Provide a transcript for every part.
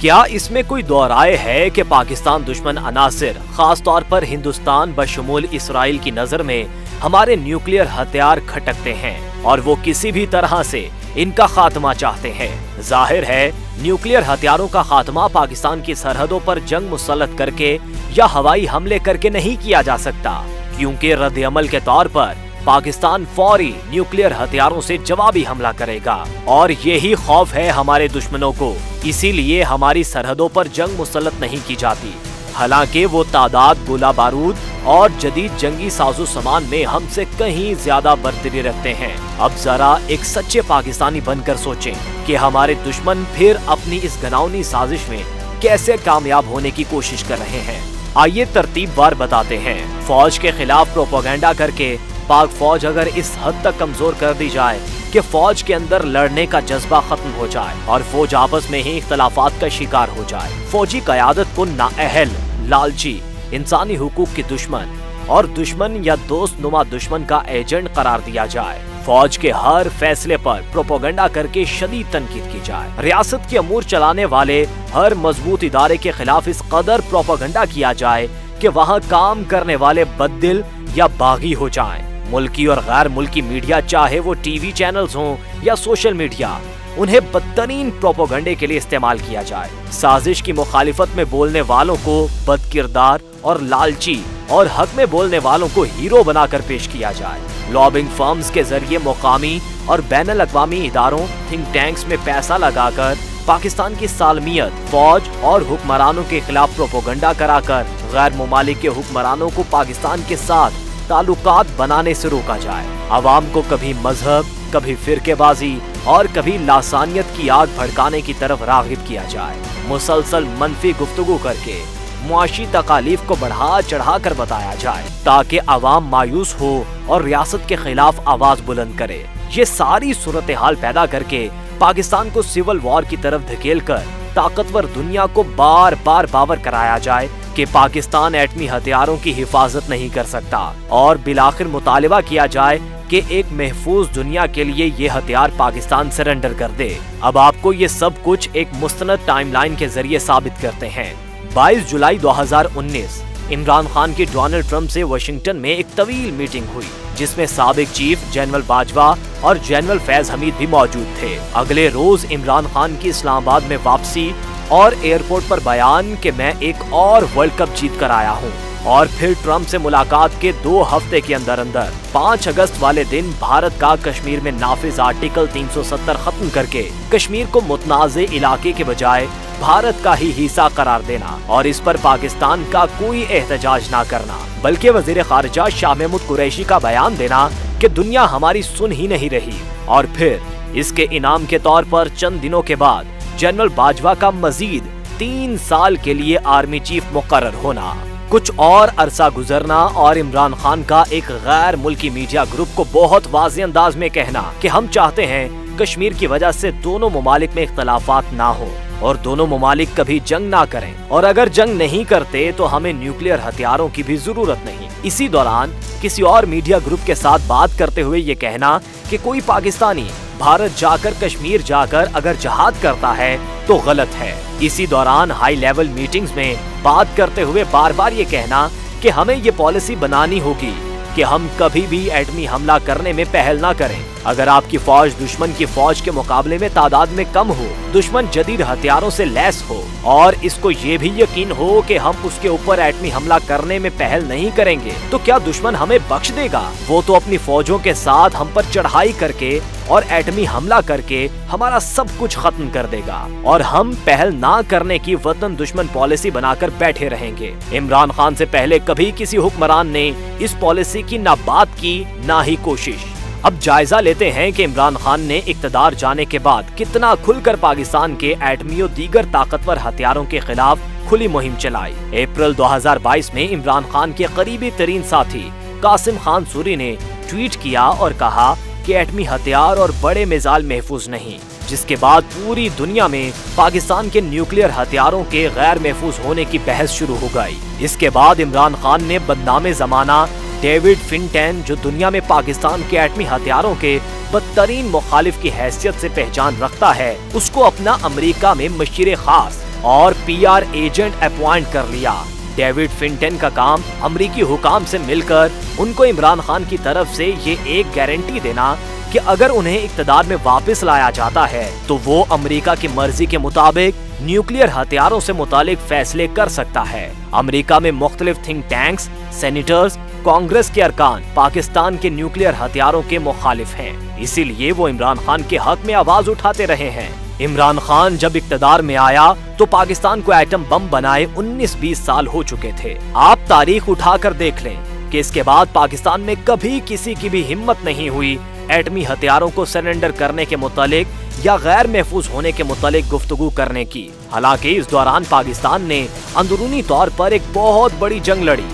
क्या इसमें कोई दो राय है कि पाकिस्तान दुश्मन अनासिर खास तौर पर हिंदुस्तान बशमूल इसराइल की नजर में हमारे न्यूक्लियर हथियार खटकते हैं और वो किसी भी तरह से इनका खात्मा चाहते हैं। जाहिर है न्यूक्लियर हथियारों का खात्मा पाकिस्तान की सरहदों पर जंग मुसल्लत करके या हवाई हमले करके नहीं किया जा सकता, क्योंकि रद्द-ए-अमल के तौर पर पाकिस्तान फौरी न्यूक्लियर हथियारों से जवाबी हमला करेगा और यही खौफ है हमारे दुश्मनों को। इसीलिए हमारी सरहदों पर जंग मुसल्लत नहीं की जाती। हालांकि वो तादाद, गोला बारूद और जदीद जंगी साजो सामान में हमसे कहीं ज्यादा बर्तरी रखते हैं। अब जरा एक सच्चे पाकिस्तानी बनकर सोचें कि हमारे दुश्मन फिर अपनी इस घिनौनी साजिश में कैसे कामयाब होने की कोशिश कर रहे हैं। आइए तरतीबवार बताते हैं। फौज के खिलाफ प्रोपेगेंडा करके पाक फौज अगर इस हद तक कमजोर कर दी जाए कि फौज के अंदर लड़ने का जज्बा खत्म हो जाए और फौज आपस में ही इख्तलाफात का शिकार हो जाए, फौजी कयादत को नाअहल, लालची, इंसानी हुकूक की दुश्मन और दुश्मन या दोस्त नुमा दुश्मन का एजेंट करार दिया जाए, फौज के हर फैसले पर प्रोपेगेंडा करके शदीद तनकीद की जाए, रियासत के अमूर चलाने वाले हर मजबूत इदारे के खिलाफ इस कदर प्रोपेगेंडा किया जाए कि वहाँ काम करने वाले बददिल या बागी हो जाएं। मुल्की और गैर मुल्की मीडिया, चाहे वो टीवी चैनल्स हों या सोशल मीडिया, उन्हें बदतरीन प्रोपेगेंडे के लिए इस्तेमाल किया जाए। साजिश की मुखालिफत में बोलने वालों को बदकिरदार और लालची और हक में बोलने वालों को हीरो बनाकर पेश किया जाए। लॉबिंग फर्म्स के जरिए मुकामी और बैनुल अक़वामी इदारों, थिंक टैंक्स में पैसा लगाकर पाकिस्तान की सालमियत, फौज और हुक्मरानों के खिलाफ प्रोपेगेंडा कराकर गैर मुमालिक के हुक्मरानों को पाकिस्तान के साथ ताल्लुकात बनाने से रोका जाए। अवाम को कभी मजहब, कभी फिरकेबाजी और कभी लासानियत की आग भड़काने की तरफ राग़िब किया जाए। मुसलसल मनफी गुफ्तगू करके मुआशी तकालीफ को बढ़ा चढ़ा कर बताया जाए ताकि अवाम मायूस हो और रियासत के खिलाफ आवाज बुलंद करे। ये सारी सूरत हाल पैदा करके पाकिस्तान को सिविल वॉर की तरफ धकेल कर ताकतवर दुनिया को बार बार बावर कराया जाए कि पाकिस्तान एटमी हथियारों की हिफाजत नहीं कर सकता और बिलाखिर मुतालिबा किया जाए कि एक महफूज दुनिया के लिए ये हथियार पाकिस्तान सरेंडर कर दे। अब आपको ये सब कुछ एक मुस्तनद टाइमलाइन के जरिए साबित करते हैं। 22 जुलाई 2019 इमरान खान की डोनाल्ड ट्रंप से वाशिंगटन में एक तवील मीटिंग हुई, जिसमें साबिक चीफ जनरल बाजवा और जनरल फैज हमीद भी मौजूद थे। अगले रोज इमरान खान की इस्लामाबाद में वापसी और एयरपोर्ट पर बयान कि मैं एक और वर्ल्ड कप जीत कर आया हूँ, और फिर ट्रंप से मुलाकात के 2 हफ्ते के अंदर अंदर 5 अगस्त वाले दिन भारत का कश्मीर में नाफिज आर्टिकल 370 खत्म करके कश्मीर को मुतनाज़े इलाके के बजाय भारत का ही हिस्सा करार देना और इस पर पाकिस्तान का कोई एहतजाज ना करना, बल्कि वजीर खारिजा शाह महमूद कुरैशी का बयान देना कि दुनिया हमारी सुन ही नहीं रही। और फिर इसके इनाम के तौर पर चंद दिनों के बाद जनरल बाजवा का मजीद 3 साल के लिए आर्मी चीफ मुकर्रर होना, कुछ और अरसा गुजरना और इमरान खान का एक गैर मुल्की मीडिया ग्रुप को बहुत वाज़ेह अंदाज में कहना कि हम चाहते हैं कश्मीर की वजह से दोनों मुमालिक में इख्तलाफात ना हो और दोनों मुमालिक कभी जंग ना करें, और अगर जंग नहीं करते तो हमें न्यूक्लियर हथियारों की भी जरूरत नहीं। इसी दौरान किसी और मीडिया ग्रुप के साथ बात करते हुए ये कहना कि कोई पाकिस्तानी भारत जाकर कश्मीर जाकर अगर जहाद करता है तो गलत है। इसी दौरान हाई लेवल मीटिंग्स में बात करते हुए बार बार ये कहना कि हमें ये पॉलिसी बनानी होगी कि हम कभी भी एटमी हमला करने में पहल ना करें। अगर आपकी फौज दुश्मन की फौज के मुकाबले में तादाद में कम हो, दुश्मन जदीद हथियारों से लैस हो और इसको ये भी यकीन हो कि हम उसके ऊपर एटमी हमला करने में पहल नहीं करेंगे, तो क्या दुश्मन हमें बख्श देगा? वो तो अपनी फौजों के साथ हम पर चढ़ाई करके और एटमी हमला करके हमारा सब कुछ खत्म कर देगा और हम पहल ना करने की वतन दुश्मन पॉलिसी बनाकर बैठे रहेंगे। इमरान खान से पहले कभी किसी हुक्मरान ने इस पॉलिसी की ना बात की ना ही कोशिश। अब जायजा लेते हैं कि इमरान खान ने इक़्तिदार जाने के बाद कितना खुलकर पाकिस्तान के एटमी और दीगर ताकतवर हथियारों के खिलाफ खुली मुहिम चलाई। अप्रैल 2022 में इमरान खान के करीबी तरीन साथी कासिम खान सूरी ने ट्वीट किया और कहा कि एटमी हथियार और बड़े मिसाइल महफूज नहीं, जिसके बाद पूरी दुनिया में पाकिस्तान के न्यूक्लियर हथियारों के गैर महफूज होने की बहस शुरू हो गई। इसके बाद इमरान खान ने बदनामे जमाना डेविड फिनटन, जो दुनिया में पाकिस्तान के एटमी हथियारों के बदतरीन मुखालिफ की हैसियत से पहचान रखता है, उसको अपना अमेरिका में मशीर खास और पीआर एजेंट अपॉइंट कर लिया। डेविड फिंटन का काम अमरीकी हुकाम से मिलकर उनको इमरान खान की तरफ से ये एक गारंटी देना कि अगर उन्हें इक़्तिदार में वापस लाया जाता है तो वो अमेरिका की मर्जी के मुताबिक न्यूक्लियर हथियारों से मुतालिक फैसले कर सकता है। अमेरिका में मुख्तलिफ थिंक टैंक्स, सेनेटर्स, कांग्रेस के अरकान पाकिस्तान के न्यूक्लियर हथियारों के मुखालिफ हैं, इसीलिए वो इमरान खान के हक में आवाज उठाते रहे हैं। इमरान खान जब इक़्तिदार में आया तो पाकिस्तान को एटम बम बनाए 19-20 साल हो चुके थे। आप तारीख उठाकर देख लें कि इसके बाद पाकिस्तान में कभी किसी की भी हिम्मत नहीं हुई एटमी हथियारों को सरेंडर करने के मुतालिक या गैर महफूज होने के मुतालिक गुफ्तगू करने की। हालांकि इस दौरान पाकिस्तान ने अंदरूनी तौर पर एक बहुत बड़ी जंग लड़ी।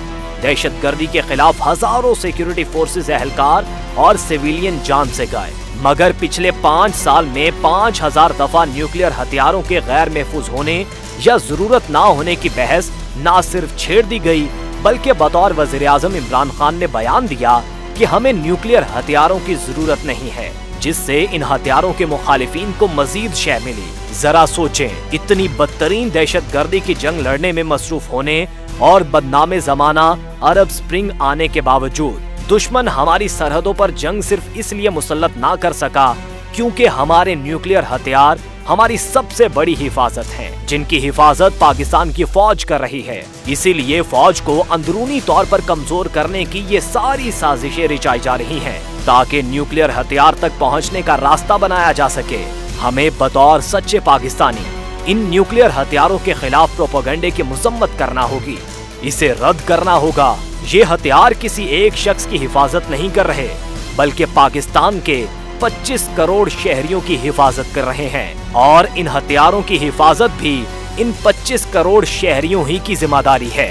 दहशतगर्दी के खिलाफ हजारों सिक्योरिटी फोर्सेस एहलकार और सिविलियन जान से गए, मगर पिछले 5 साल में 5000 दफा न्यूक्लियर हथियारों के गैर महफूज होने या जरूरत ना होने की बहस न सिर्फ छेड़ दी गई, बल्कि बतौर वज़ीर आज़म इमरान खान ने बयान दिया कि हमें न्यूक्लियर हथियारों की जरूरत नहीं है, जिससे इन हथियारों के मुखालिफिन को मजीद शय मिली। जरा सोचें, इतनी बदतरीन दहशतगर्दी की जंग लड़ने में मसरूफ होने और बदनामे जमाना अरब स्प्रिंग आने के बावजूद दुश्मन हमारी सरहदों पर जंग सिर्फ इसलिए मुसल्लत ना कर सका क्योंकि हमारे न्यूक्लियर हथियार हमारी सबसे बड़ी हिफाजत हैं, जिनकी हिफाजत पाकिस्तान की फौज कर रही है। इसीलिए फौज को अंदरूनी तौर पर कमजोर करने की ये सारी साजिशें रचाई जा रही हैं ताकि न्यूक्लियर हथियार तक पहुंचने का रास्ता बनाया जा सके। हमें बतौर सच्चे पाकिस्तानी इन न्यूक्लियर हथियारों के खिलाफ प्रोपेगेंडे की मजम्मत करना होगी, इसे रद्द करना होगा। ये हथियार किसी एक शख्स की हिफाजत नहीं कर रहे, बल्कि पाकिस्तान के 25 करोड़ शहरियों की हिफाजत कर रहे हैं, और इन हथियारों की हिफाजत भी इन 25 करोड़ शहरियों ही की जिम्मेदारी है।